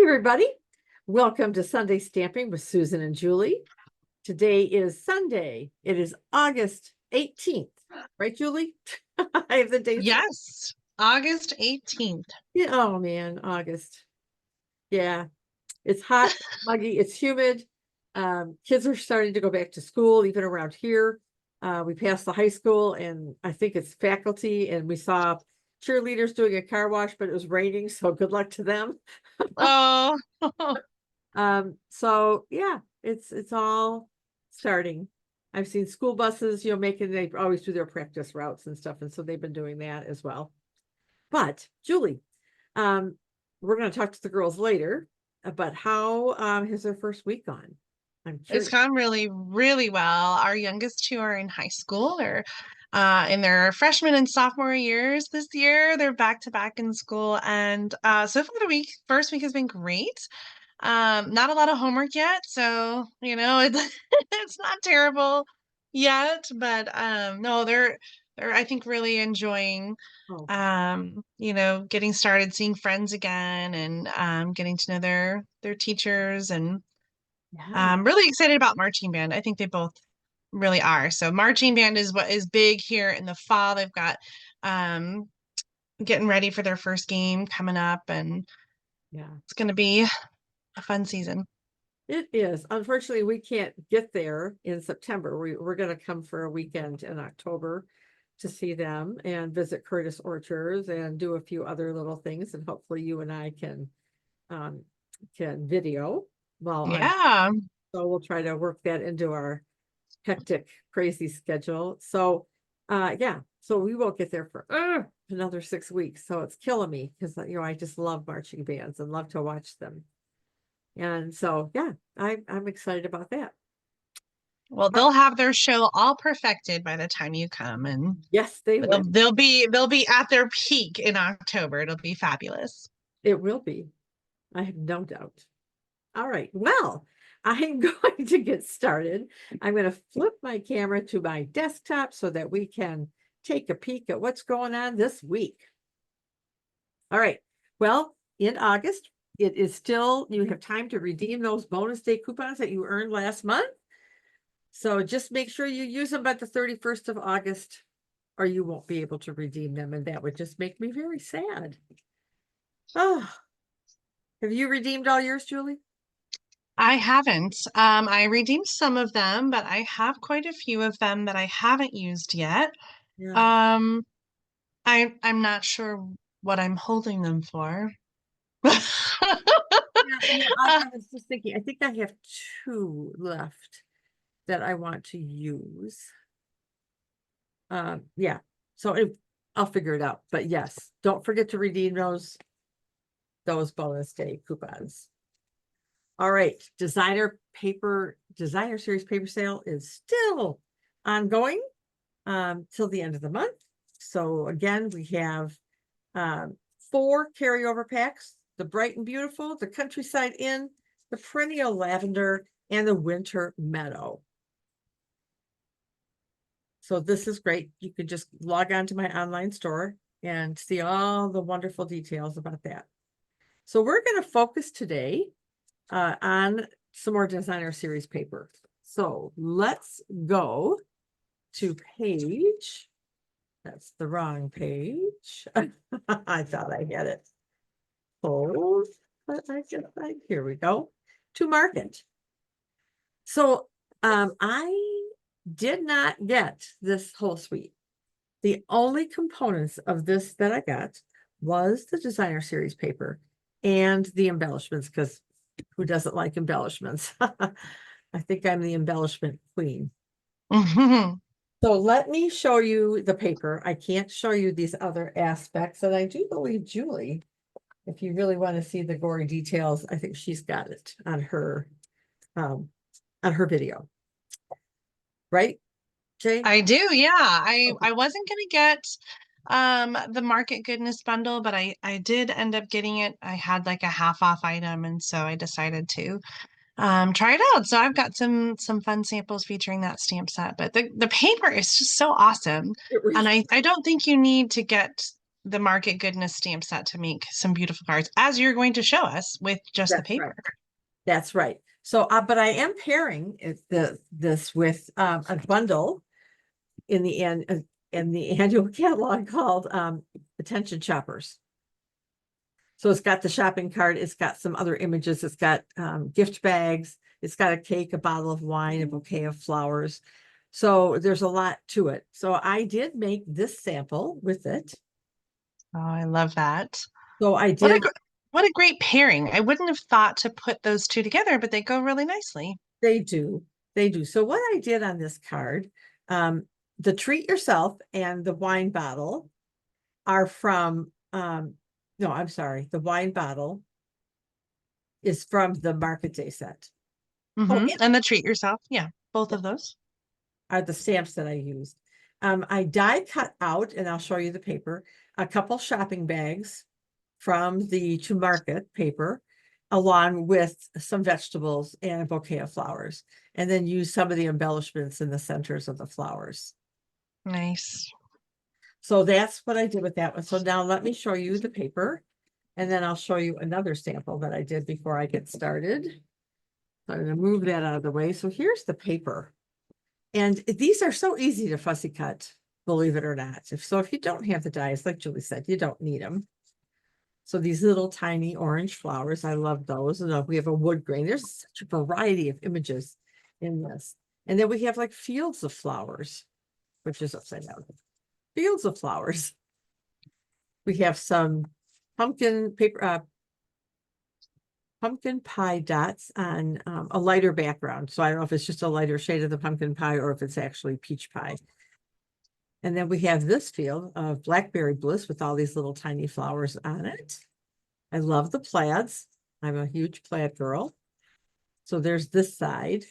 everybody. Welcome to Sunday Stamping with Susan and Julie. Today is Sunday. It is August 18th. Right, Julie? I have the dates. Yes, August 18th. Yeah, oh man, August. Yeah. It's hot, muggy, it's humid. Kids are starting to go back to school, even around here. We passed the high school, and I think it's faculty, and we saw cheerleaders doing a car wash, but it was raining, so good luck to them. Oh, So yeah, it's all starting. I've seen school buses, making, they always do their practice routes and stuff, and so they've been doing that as well. But Julie, we're going to talk to the girls later, but how has their first week gone? I'm it's curious. gone really, really well. Our youngest two are in high school. They're in their freshman and sophomore years this year. They're back to back in school, and so far the first week has been great. Not a lot of homework yet, so it's it's not terrible yet, but no, they're I think really enjoying Oh, getting started, seeing friends again, and getting to know their teachers, and yeah. I'm really excited about marching band. I think they both really are. So marching band is what is big here in the fall. They've got um getting ready for their first game coming up, and Yeah. it's going to be a fun season. It is. Unfortunately, we can't get there in September. We're going to come for a weekend in October to see them and visit Curtis Orchards and do a few other little things. And hopefully you and I um, can video while I'm, Yeah. so we'll try to work that into our hectic, crazy schedule. So, yeah, so we won't get there for another 6 weeks. So it's killing me because, I just love marching bands and love to watch them. And so, yeah, I'm excited about that. Well, they'll have their show all perfected by the time you come, and Yes, they will. they'll be at their peak in October. It'll be fabulous. It will be. I have no doubt. All right. Well, I'm going to get started. I'm going to flip my camera to my desktop so that we can take a peek at what's going on this week. All right. Well, in August, it is still, you have time to redeem those bonus day coupons that you earned last month. So just make sure you use them by the 31st of August, or you won't be able to redeem them. And that would just make me very sad. Oh, have you redeemed all yours, Julie? I haven't. I redeemed some of them, but I have quite a few of them that I haven't used yet. Yeah. Um, I'm not sure what I'm holding them for. Yeah, I was just thinking, I think I have 2 left that I want to use. Yeah, so I'll figure it out. But yes, don't forget to redeem those bonus day coupons. All right, designer series paper sale is still ongoing till the end of the month. So again, we have 4 carryover packs: the Bright and Beautiful, the Countryside Inn, the Perennial Lavender, and the Winter Meadow. So this is great. You can just log on to my online store and see all the wonderful details about that. So we're going to focus today on some more designer series paper. So let's go to page. That's the wrong page. I thought I had it. Hold, but here we go. To market. So I did not get this whole suite. The only components of this that I got was the designer series paper and the embellishments, because who doesn't like embellishments? I think I'm the embellishment queen. So let me show you the paper. I can't show you these other aspects, and I do believe Julie, if you really want to see the gory details, I think she's got it on her video. Right, Jay? I do, yeah. I wasn't gonna get the Market Goodness bundle, but I did end up getting it. I had like a half off item, and so I decided to try it out. So I've got some fun samples featuring that stamp set, but the paper is just so awesome. It And really, I don't think you need to get the Market Goodness stamp set to make some beautiful cards, as you're going to show us with just the That's paper. right. That's right. So, but I am pairing this with a bundle in the annual catalog called Attention Shoppers. So it's got the shopping cart, it's got some other images, it's got gift bags, it's got a cake, a bottle of wine, a bouquet of flowers. So there's a lot to it. So I did make this sample with it. Oh, I love that. So I What a did, what a great pairing. I wouldn't have thought to put those two together, but they go really nicely. they do, they do. So what I did on this card, the treat yourself and the wine bottle are from, no, I'm sorry, the wine bottle is from the Market Day set. Oh, And the treat yourself. Yeah, both of those. are the stamps that I used. I die cut out, and I'll show you the paper, a couple shopping bags from the To Market paper, along with some vegetables and a bouquet of flowers, and then use some of the embellishments in the centers of the flowers. Nice. So that's what I did with that one. So now let me show you the paper, and then I'll show you another sample that I did before I get started. So I'm going to move that out of the way. So here's the paper. And these are so easy to fussy cut, believe it or not. If you don't have the dies, like Julie said, you don't need them. So these little tiny orange flowers, I love those. And we have a wood grain. There's such a variety of images in this. And then we have like fields of flowers, which is upside down. Fields of flowers. We have some pumpkin paper, pumpkin pie dots on a lighter background. So I don't know if it's just a lighter shade of the pumpkin pie or if it's actually peach pie. And then we have this field of Blackberry Bliss with all these little tiny flowers on it. I love the plaids. I'm a huge plaid girl. So there's this side.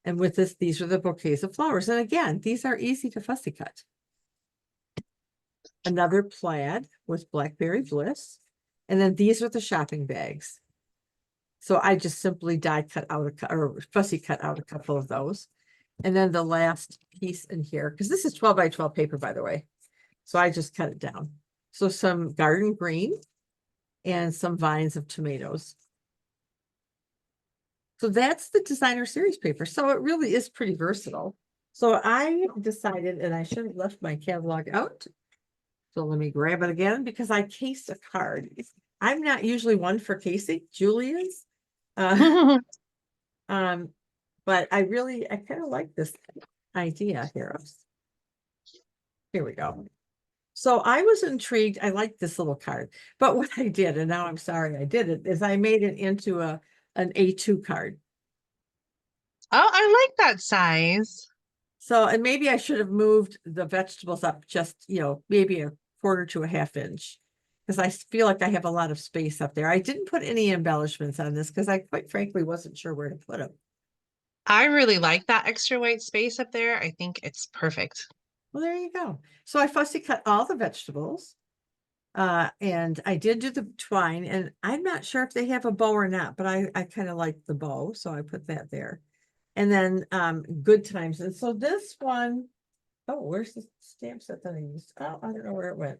And with this, these are the bouquets of flowers. And again, these are easy to fussy cut. Another plaid with Blackberry Bliss. And then these are the shopping bags. So I just simply die cut out or fussy cut out a couple of those. And then the last piece in here, because this is 12 by 12 paper, by the way. So I just cut it down. So some garden green and some vines of tomatoes. So that's the designer series paper. So it really is pretty versatile. So I decided, and I should have left my catalog out. So let me grab it again because I cased a card. I'm not usually one for casing. Julie is. But I kind of like this idea here. Here we go. So I was intrigued. I like this little card, but what I did, and now I'm sorry I did it, is I made it into an A2 card. Oh, I like that size. So, and maybe I should have moved the vegetables up just, maybe a quarter to a half inch, because I feel like I have a lot of space up there. I didn't put any embellishments on this because I quite frankly wasn't sure where to put them. I really like that extra white space up there. I think it's perfect. Well, there you go. So I fussy cut all the vegetables. And I did do the twine, and I'm not sure if they have a bow or not, but I kind of like the bow, so I put that there. And then good times. And so this one, oh, where's the stamp set that I used? Oh, I don't know where it went.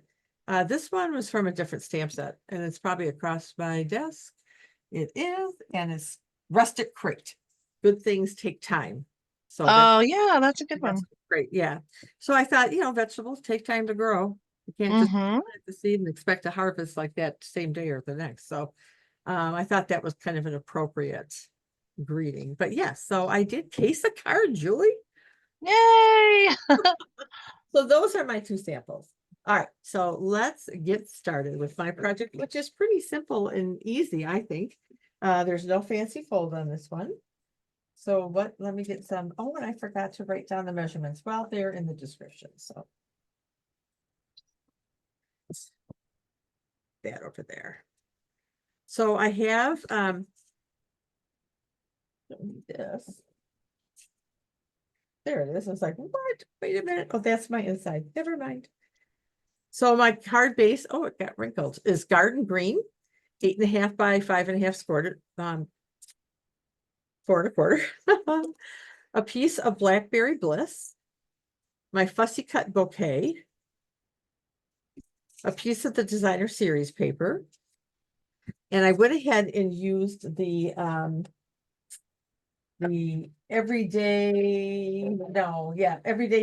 This one was from a different stamp set, and it's probably across my desk. It is, and it's Rustic Crate. Good things take time. So Oh, yeah, that's a good one. great. Yeah. So I thought, vegetables take time to grow. You can't just plant the seed and expect to harvest like that same day or the next. So I thought that was kind of an appropriate greeting. But yes, so I did case a card, Julie. Yay! So those are my two samples. All right, so let's get started with my project, which is pretty simple and easy, I think. There's no fancy fold on this one. So let me get some, oh, and I forgot to write down the measurements. Well, they're in the description, so. That over there. So I have, this. There it is. I was like, what? Wait a minute. Oh, that's my inside. Never mind. So my card base, oh, it got wrinkled, is garden green, 8.5 by 5.5 square, 4 1/4. A piece of Blackberry Bliss, my fussy cut bouquet, a piece of the designer series paper. And I went ahead and used the everyday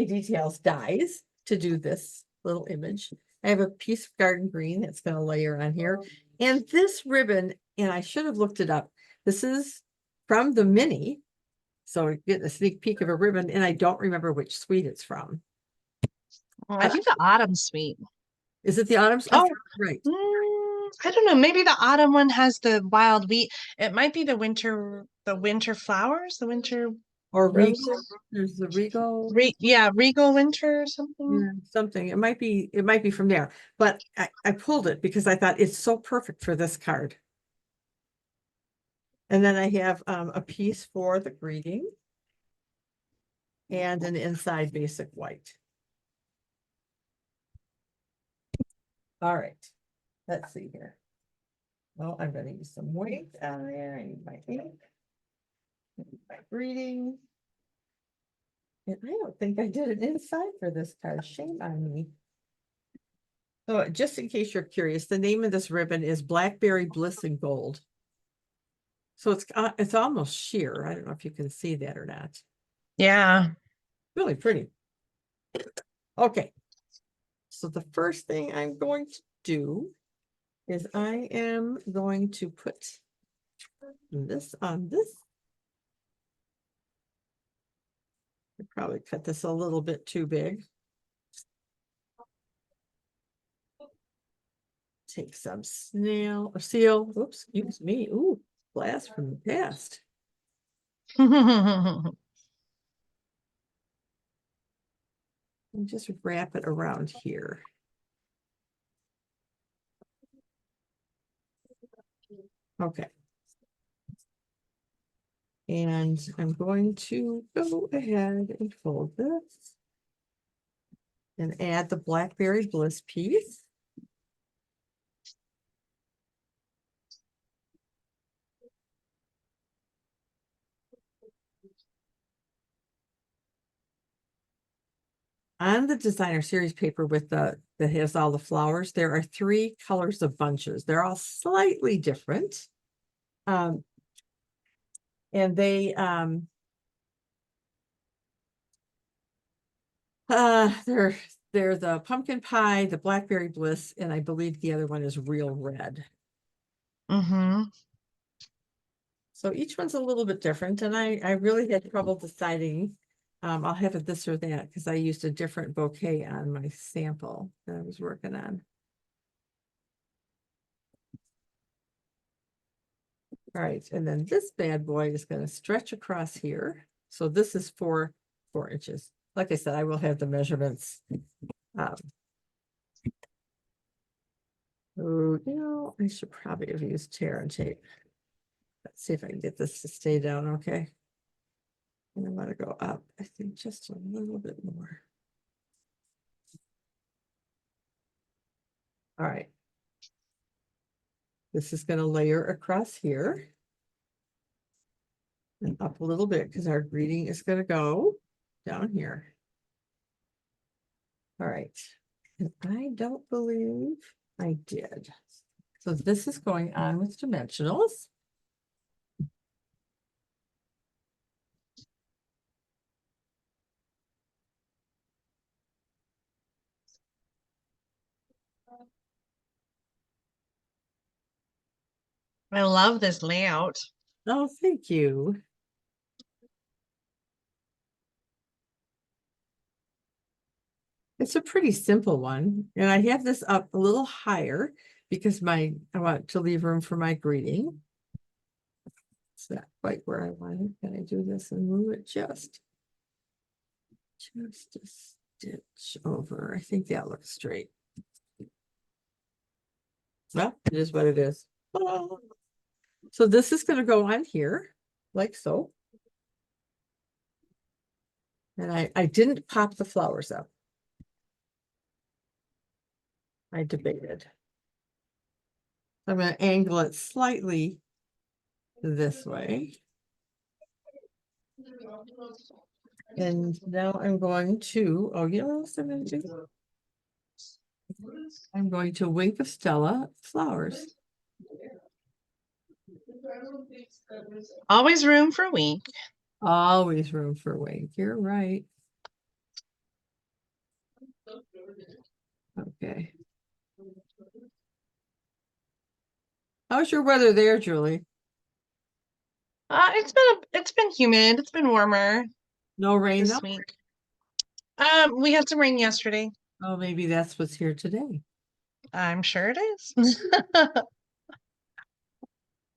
details dies to do this little image. I have a piece of garden green that's going to layer on here. And this ribbon, and I should have looked it up. This is from the mini. So get a sneak peek of a ribbon, and I don't remember which suite it's from. Oh, I think the autumn suite. Is it the autumn? Oh, right. I don't know. Maybe the autumn one has the wild wheat. It might be the winter flowers, the winter Or Regal. roses. There's the Regal. Yeah, Regal Winter or something. Yeah, something. It might be from there. But I pulled it because I thought it's so perfect for this card. And then I have a piece for the greeting and an inside basic white. All right, let's see here. Well, I'm going to use some white down there. I need my ink. I need my greeting. And I don't think I did an inside for this card. Shame on me. So just in case you're curious, the name of this ribbon is Blackberry, Bliss, and Gold. So it's almost sheer. I don't know if you can see that or not. Yeah. Really pretty. Okay. So the first thing I'm going to do is I am going to put this on this. I probably cut this a little bit too big. Take some seal. Oops, excuse me. Ooh, blast from the past. And just wrap it around here. Okay. And I'm going to go ahead and fold this and add the Blackberry Bliss piece. On the designer series paper with that has all the flowers, there are 3 colors of bunches. They're all slightly different. And they they're the pumpkin pie, the Blackberry Bliss, and I believe the other one is real red. Mm-hmm. So each one's a little bit different, and I really had trouble deciding. I'll have it this or that because I used a different bouquet on my sample that I was working on. All right, and then this bad boy is going to stretch across here. So this is 4 inches. Like I said, I will have the measurements. I should probably have used tear and tape. Let's see if I can get this to stay down okay. And I want to go up, I think, just a little bit more. All right. This is going to layer across here. And up a little bit because our greeting is going to go down here. All right. And I don't believe I did. So this is going on with dimensionals. I love this layout. Oh, thank you. It's a pretty simple one. And I have this up a little higher because I want to leave room for my greeting. It's not quite where I want it. Can I do this and move it just a stitch over? I think that looks straight. Well, it is what it is. Oh. So this is going to go on here like so. And I didn't pop the flowers up. I debated. I'm going to angle it slightly this way. And now I'm going to, you know what else I'm going to do? I'm going to Wink of Stella flowers. Always room for wink. Always room for Wink. You're right. Okay. How's your weather there, Julie? It's been humid. It's been warmer No rain though? this week. We had some rain yesterday. Oh, maybe that's what's here today. I'm sure it is.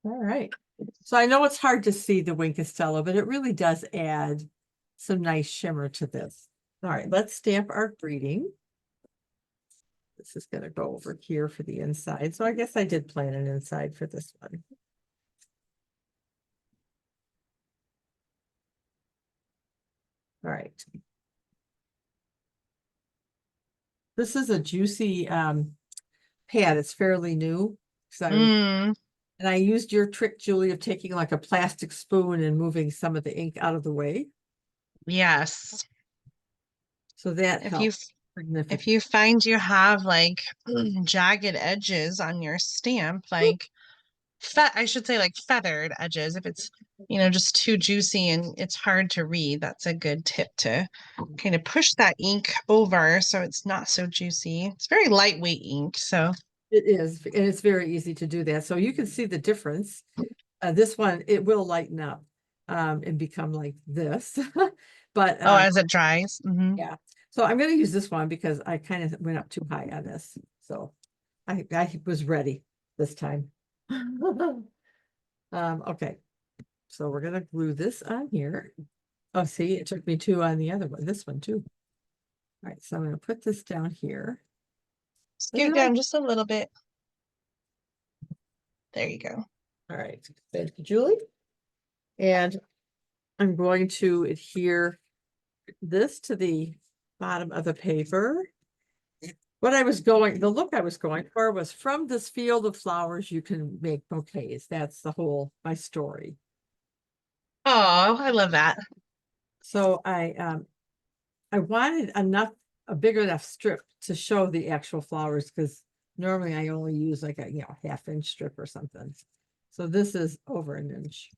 All right. So I know it's hard to see the Wink of Stella, but it really does add some nice shimmer to this. All right, let's stamp our greeting. This is going to go over here for the inside. So I guess I did plan an inside for this one. All right. This is a juicy pad. It's fairly new. Mm, And I used your trick, Julie, of taking like a plastic spoon and moving some of the ink out of the way. yes. So that If you helps significantly. if you find you have like jagged edges on your stamp, like I should say like feathered edges, if it's just too juicy and it's hard to read, that's a good tip to kind of push that ink over so it's not so juicy. It's very lightweight ink, so It is, and it's very easy to do that. So you can see the difference. This one, it will lighten up and become like this. But oh, as it dries. yeah. So I'm going to use this one because I kind of went up too high on this. So I was ready this time. Okay. So we're going to glue this on here. Oh, see, it took me two on the other one, this one too. All right, so I'm going to put this down here. Scoot down just a little bit. There you go. All right, thank you, Julie. And I'm going to adhere this to the bottom of the paper. The look I was going for was from this field of flowers, you can make bouquets. That's my story. Oh, I love that. So I wanted a big enough strip to show the actual flowers because normally I only use like a half-inch strip or something. So this is over an inch.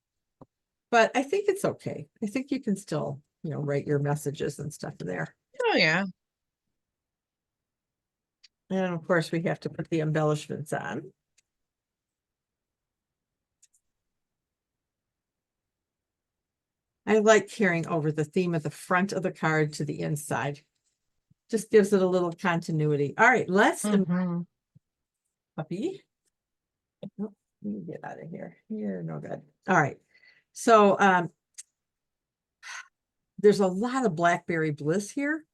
But I think it's okay. I think you can still, write your messages and stuff in there. Oh yeah. And of course, we have to put the embellishments on. I like carrying over the theme of the front of the card to the inside. Just gives it a little continuity. All right, let's puppy. Oh, let me get out of here. You're no good. All right. So there's a lot of Blackberry Bliss here.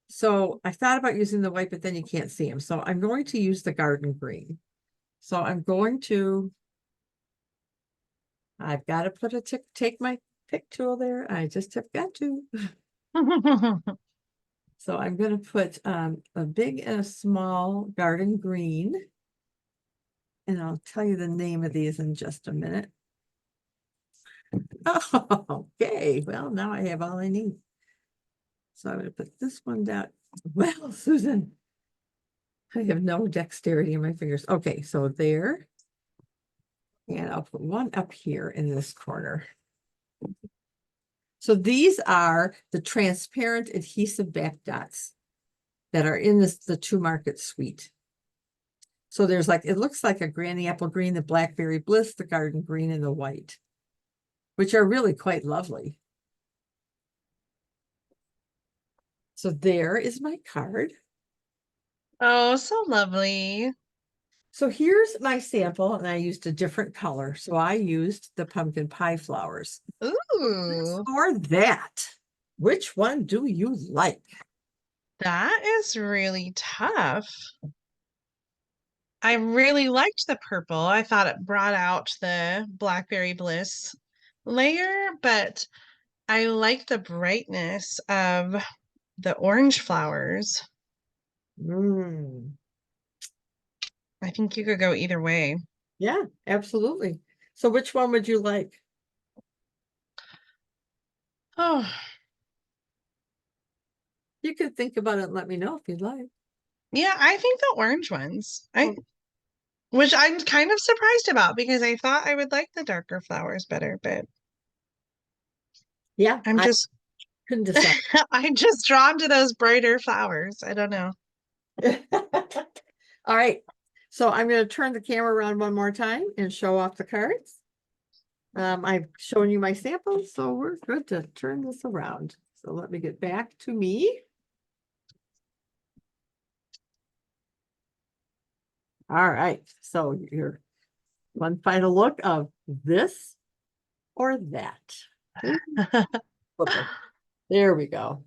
So I thought about using the white, but then you can't see them. So I'm going to use the garden green. So I've got to take my pick tool there. I just have got to. So I'm going to put a big and a small garden green. And I'll tell you the name of these in just a minute. Oh, okay, well, now I have all I need. So I'm going to put this one down. Well, Susan, I have no dexterity in my fingers. Okay, so there. And I'll put one up here in this corner. So these are the transparent adhesive back dots that are in the Two Market suite. So there's it looks like a Granny Apple Green, the Blackberry Bliss, the Garden Green, and the white, which are really quite lovely. So there is my card. Oh, so lovely. So here's my sample, and I used a different color. So I used the pumpkin pie flowers. Ooh, Or that. Which one do you like? that is really tough. I really liked the purple. I thought it brought out the Blackberry Bliss layer, but I like the brightness of the orange flowers. Mm, I think you could go either way. yeah, absolutely. So which one would you like? Oh, You can think about it and let me know if you'd like. Yeah, I think the orange ones. Oh, Which I'm kind of surprised about because I thought I would like the darker flowers better, but yeah, I'm I just couldn't decide. I'm just drawn to those brighter flowers. I don't know. All right. So I'm going to turn the camera around one more time and show off the cards. I've shown you my samples, so we're good to turn this around. So let me get back to me. All right. So your one final look of this or that. Flip it. There we go.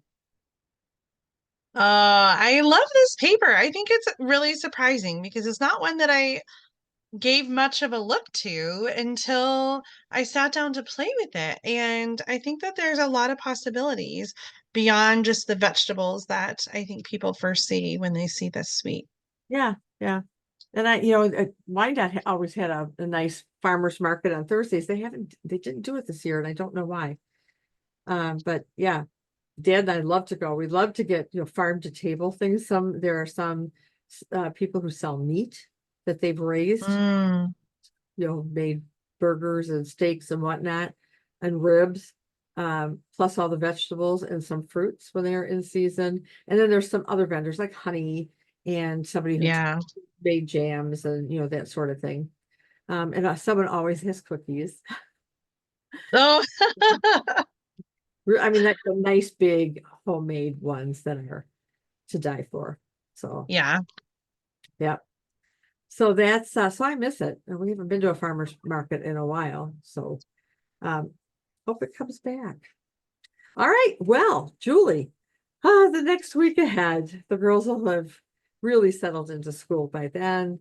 I love this paper. I think it's really surprising because it's not one that I gave much of a look to until I sat down to play with it. And I think that there's a lot of possibilities beyond just the vegetables that I think people first see when they see this sweet. Yeah, yeah. And Wyandotte always had a nice farmer's market on Thursdays. They didn't do it this year, and I don't know why. But yeah, Dad and I love to go. We love to get, farm to table things. There are some people who sell meat that they've raised, Mm, made burgers and steaks and whatnot, and ribs, plus all the vegetables and some fruits when they're in season. And then there's some other vendors like honey and somebody who yeah. made jams and that sort of thing. And someone always has cookies. Oh, I mean, like the nice big homemade ones that are to die for. So yeah. yeah. So that's so I miss it. And we haven't been to a farmer's market in a while. So hope it comes back. All right. Well, Julie, the next week ahead, the girls will have really settled into school by then.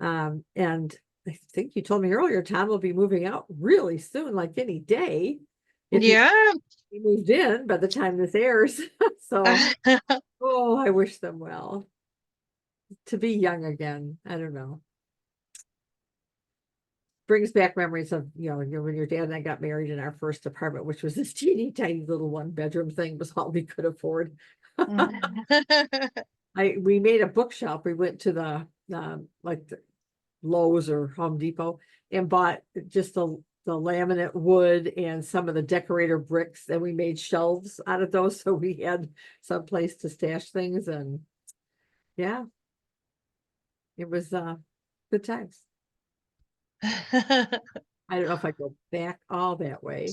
And I think you told me earlier, Tom will be moving out really soon, like any day. If Yeah. he moved in by the time this airs. So, oh, I wish them well. To be young again. I don't know. Brings back memories of, when your dad and I got married in our first apartment, which was this teeny tiny little 1 bedroom thing, was all we could afford. We made a bookshelf. We went to the Lowe's or Home Depot and bought just the laminate wood and some of the decorator bricks, and we made shelves out of those so we had some place to stash things. And yeah, it was good times. I don't know if I go back all that way,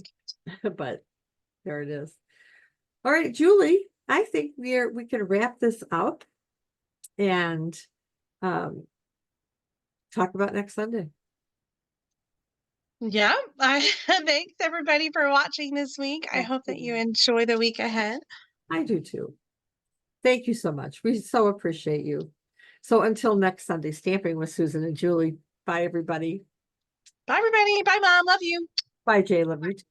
but there it is. All right, Julie, I think we can wrap this up and um, talk about next Sunday. Yeah, I thanks everybody for watching this week. I hope that you enjoy the week ahead. I do too. Thank you so much. We so appreciate you. So until next Sunday, Stamping with Susan and Julie. Bye, everybody. Bye, everybody. Bye, Mom. Love you. Bye, Jay. Love you too.